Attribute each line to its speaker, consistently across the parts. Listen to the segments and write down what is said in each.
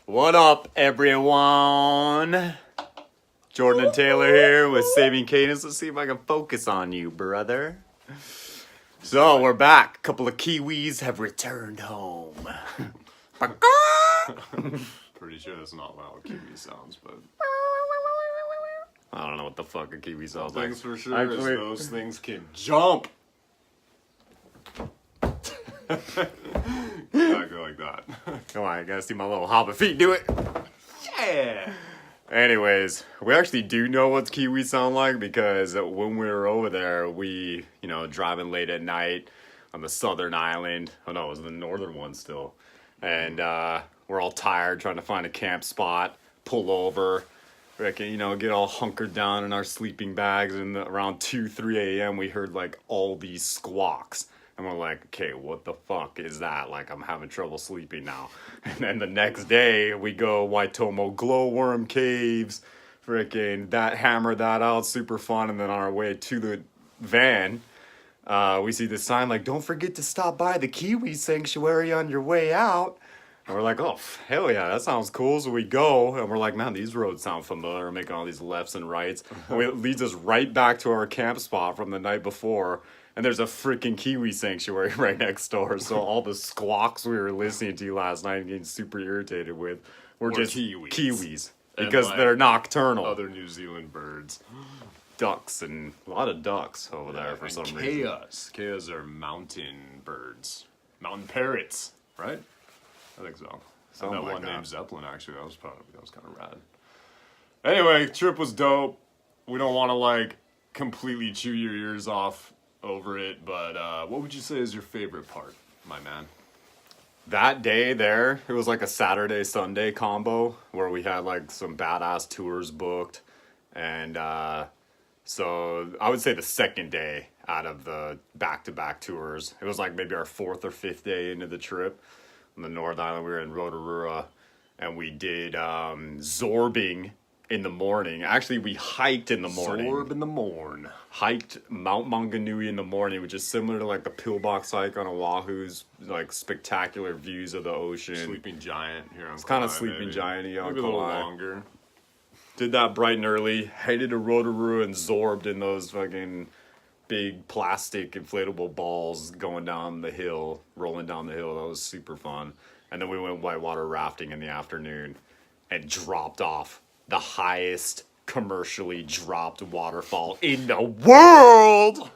Speaker 1: What up, everyone? Jordan and Taylor here with Saving Cadence. Let's see if I can focus on you, brother. So, we're back. A couple of kiwis have returned home.
Speaker 2: Pretty sure that's not how a kiwi sounds, but
Speaker 1: I don't know what the fuck a kiwi sounds like.
Speaker 2: things for sure is those things can jump. Exactly like that.
Speaker 1: Come on, you gotta see my little hobbit feet do it.
Speaker 2: Yeah.
Speaker 1: Anyways, we actually do know what kiwis sound like because when we were over there, we, driving late at night on the southern island. Oh no, it was the northern one still. And we're all tired trying to find a camp spot, pull over, get all hunkered down in our sleeping bags. And around 2, 3 a.m., we heard like all these squawks. And we're like, okay, what the fuck is that? Like, I'm having trouble sleeping now. And then the next day, we go Waitomo glowworm caves, hammer that out, super fun. And then on our way to the van, we see the sign like, don't forget to stop by the Kiwi Sanctuary on your way out. And we're like, oh, hell yeah, that sounds cool. So we go, and we're like, man, these roads sound familiar. We're making all these lefts and rights. And it leads us right back to our camp spot from the night before. And there's a freaking Kiwi Sanctuary right next door. So all the squawks we were listening to last night and getting super irritated with were just kiwis. Because they're nocturnal.
Speaker 2: Other New Zealand birds.
Speaker 1: Ducks and a lot of ducks over there for some reason.
Speaker 2: Keas are mountain birds. Mountain parrots, right? I think so. That one named Zeppelin, actually. That was kind of rad. Anyway, trip was dope. We don't want to, completely chew your ears off over it, but what would you say is your favorite part, my man?
Speaker 1: That day there, it was like a Saturday-Sunday combo where we had some badass tours booked. And so I would say the second day out of the back-to-back tours, it was maybe our 4th or 5th day into the trip. On the North Island, we were in Rotorua, and we did zorbing in the morning. Actually, we hiked in the morning.
Speaker 2: Zorb in the morn.
Speaker 1: Hiked Mount Maunganui in the morning, which is similar to the pillbox hike on Oahu's, spectacular views of the ocean.
Speaker 2: Sleeping Giant here on
Speaker 1: It's kind of Sleeping Giant-y on
Speaker 2: maybe a little
Speaker 1: Kauai.
Speaker 2: longer.
Speaker 1: Did that bright and early. Headed to Rotorua and zorbed in those fucking big plastic inflatable balls rolling down the hill. That was super fun. And then we went whitewater rafting in the afternoon and dropped off the highest commercially dropped waterfall in the world.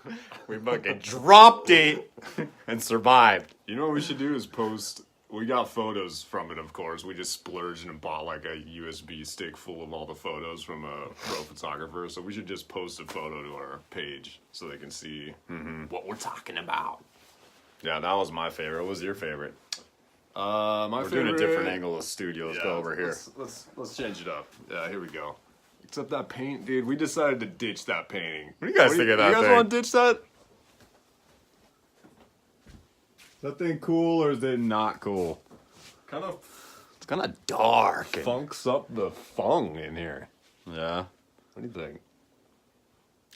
Speaker 1: We fucking dropped it and survived.
Speaker 2: You know what we should do is post. We got photos from it, of course. We just splurged and bought a USB stick full of all the photos from a pro photographer. So we should just post a photo to our page so they can see what we're talking about.
Speaker 1: Yeah, that was my favorite. What was your favorite?
Speaker 2: We're
Speaker 1: doing a different angle of studio. Let's go over here.
Speaker 2: Let's change it up. Yeah, here we go. Except that paint, dude. We decided to ditch that painting.
Speaker 1: What do you guys think of that
Speaker 2: thing? You guys want to ditch that?
Speaker 1: Is that thing cool or is it not cool? It's kind of dark.
Speaker 2: Funks up the fung in here.
Speaker 1: Yeah.
Speaker 2: What do you think?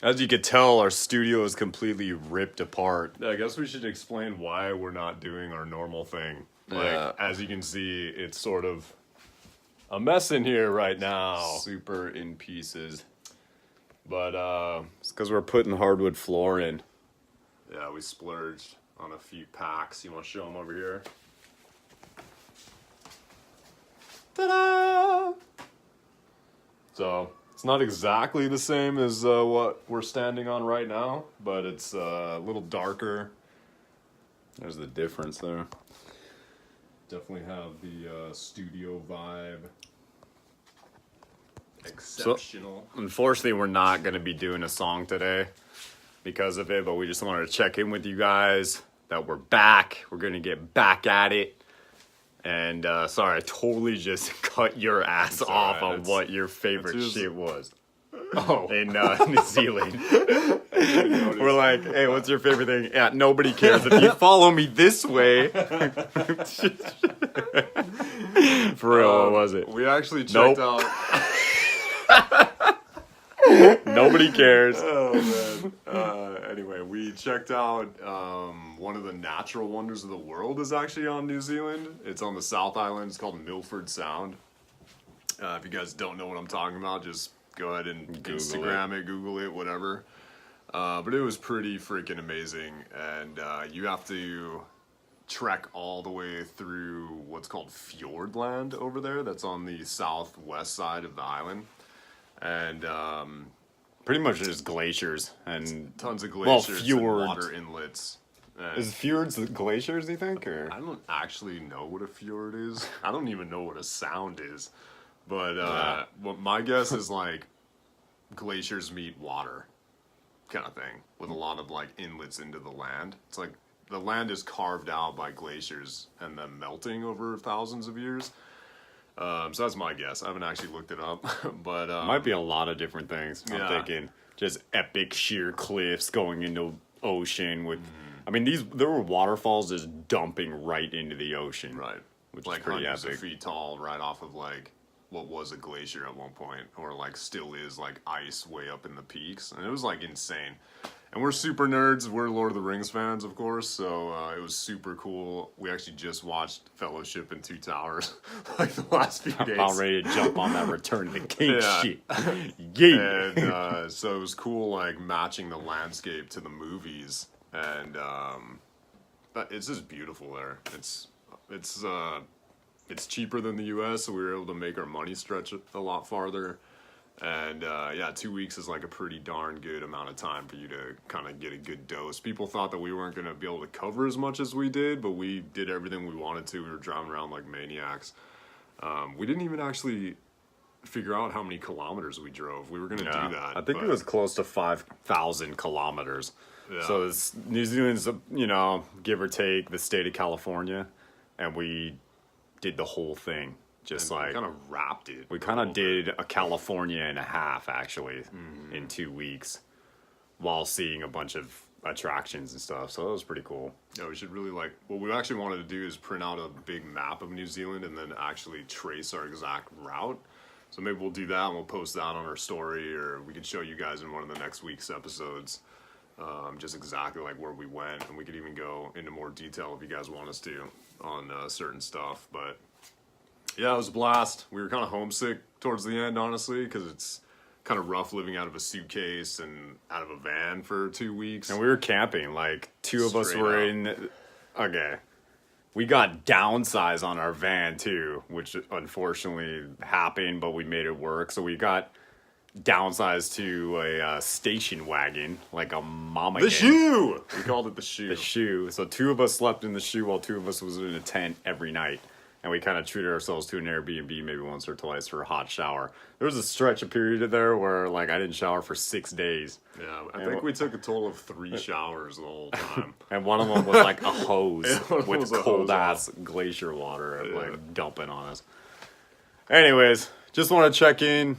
Speaker 1: As you could tell, our studio is completely ripped apart.
Speaker 2: I guess we should explain why we're not doing our normal thing. As you can see, it's sort of a mess in here right now.
Speaker 1: Super in pieces.
Speaker 2: But,
Speaker 1: it's because we're putting hardwood floor in.
Speaker 2: Yeah, we splurged on a few packs. You want to show them over here? Ta-da! So, it's not exactly the same as what we're standing on right now, but it's a little darker.
Speaker 1: There's the difference there.
Speaker 2: Definitely have the studio vibe. Exceptional.
Speaker 1: So, unfortunately, we're not going to be doing a song today because of it, but we just wanted to check in with you guys that we're back. We're going to get back at it. And sorry, I totally just cut your ass off on what your favorite shit was.
Speaker 2: Oh.
Speaker 1: In New Zealand. We're like, hey, what's your favorite thing? Yeah, nobody cares. If you follow me this way. For real, what was it?
Speaker 2: We actually checked out.
Speaker 1: Nobody cares.
Speaker 2: Oh man. Anyway, we checked out one of the natural wonders of the world is actually on New Zealand. It's on the South Island. It's called Milford Sound. If you guys don't know what I'm talking about, just go ahead and Instagram it, Google it, whatever. But it was pretty freaking amazing, and you have to trek all the way through what's called Fjordland over there. That's on the southwest side of the island, and
Speaker 1: pretty much just glaciers and
Speaker 2: tons of glaciers,
Speaker 1: fjords.
Speaker 2: And water inlets. And
Speaker 1: Is fjords the glaciers? Do you think, or
Speaker 2: I don't actually know what a fjord is. I don't even know what a sound is, but what my guess is like glaciers meet water, kind of thing, with a lot of like inlets into the land. It's like the land is carved out by glaciers and then melting over thousands of years. So that's my guess. I haven't actually looked it up, but
Speaker 1: might be a lot of different things. I'm
Speaker 2: Yeah.
Speaker 1: thinking just epic sheer cliffs going into ocean with. I mean, there were waterfalls just dumping right into the ocean.
Speaker 2: right,
Speaker 1: Which
Speaker 2: like
Speaker 1: is pretty
Speaker 2: hundreds
Speaker 1: epic.
Speaker 2: of feet tall, right off of like what was a glacier at one point, or like still is like ice way up in the peaks, and it was like insane. And we're super nerds. We're Lord of the Rings fans, of course, so it was super cool. We actually just watched Fellowship and Two Towers like the last few days.
Speaker 1: About ready to jump on that Return of the King
Speaker 2: Yeah.
Speaker 1: shit. Yeah.
Speaker 2: And so it was cool, like matching the landscape to the movies, and but it's just beautiful there. It's cheaper than the U.S., so we were able to make our money stretch a lot farther. And yeah, 2 weeks is like a pretty darn good amount of time for you to kind of get a good dose. People thought that we weren't going to be able to cover as much as we did, but we did everything we wanted to. We were driving around like maniacs. We didn't even actually figure out how many kilometers we drove. We were going to do that.
Speaker 1: I think it was close to 5,000 kilometers.
Speaker 2: Yeah.
Speaker 1: So New Zealand's, give or take the state of California, and we did the whole thing. Just
Speaker 2: And
Speaker 1: like
Speaker 2: kind of wrapped it.
Speaker 1: we kind of did a California and a half actually in 2 weeks, while seeing a bunch of attractions and stuff. So that was pretty cool.
Speaker 2: Yeah, we should really what we actually wanted to do is print out a big map of New Zealand and then actually trace our exact route. So maybe we'll do that and we'll post that on our story, or we could show you guys in one of the next week's episodes just exactly like where we went, and we could even go into more detail if you guys want us to on certain stuff. But yeah, it was a blast. We were kind of homesick towards the end, honestly, because it's kind of rough living out of a suitcase and out of a van for 2 weeks.
Speaker 1: And we were camping. Like two of us
Speaker 2: Straight
Speaker 1: were
Speaker 2: up.
Speaker 1: in. Okay, we got downsized on our van too, which unfortunately happened, but we made it work. So we got downsized to a station wagon, like a mama.
Speaker 2: The shoe! We called it the shoe.
Speaker 1: The shoe. So two of us slept in the shoe while two of us was in a tent every night. And we kind of treated ourselves to an Airbnb maybe once or twice for a hot shower. There was a stretch of period there where like I didn't shower for 6 days.
Speaker 2: Yeah, I think we took a total of 3 showers the whole time.
Speaker 1: And one of them was like a hose
Speaker 2: One
Speaker 1: with
Speaker 2: was a hose
Speaker 1: cold ass glacier water like dumping on us. Anyways, just want to check in,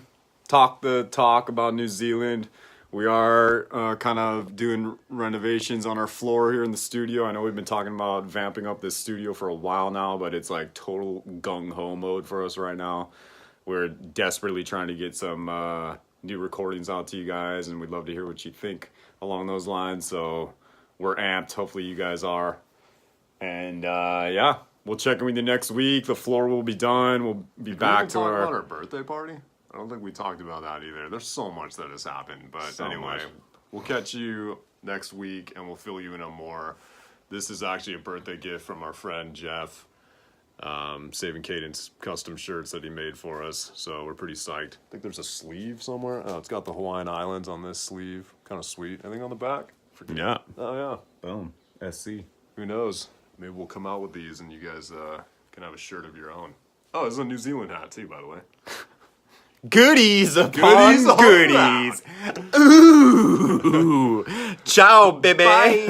Speaker 1: talk the talk about New Zealand. We are kind of doing renovations on our floor here in the studio. I know we've been talking about vamping up this studio for a while now, but it's like total gung-ho mode for us right now. We're desperately trying to get some new recordings out to you guys, and we'd love to hear what you think along those lines. So we're amped. Hopefully you guys are. And yeah, we'll check in with you next week. The floor will be done. We'll be back to
Speaker 2: talk
Speaker 1: our...
Speaker 2: about our birthday party? I don't think we talked about that either. There's so much that has happened. But
Speaker 1: So
Speaker 2: anyway,
Speaker 1: much.
Speaker 2: we'll catch you next week and we'll fill you in on more. This is actually a birthday gift from our friend Jeff. Saving Cadence custom shirts that he made for us. So we're pretty psyched. I think there's a sleeve somewhere. Oh, it's got the Hawaiian Islands on this sleeve. Kind of sweet. Anything on the back?
Speaker 1: Yeah.
Speaker 2: Oh, yeah.
Speaker 1: Boom. SC.
Speaker 2: Who knows? Maybe we'll come out with these and you guys can have a shirt of your own. Oh, this is a New Zealand hat too, by the way.
Speaker 1: Goodies upon
Speaker 2: Goodies all
Speaker 1: goodies. Ooh. Ciao, baby.
Speaker 2: Bye.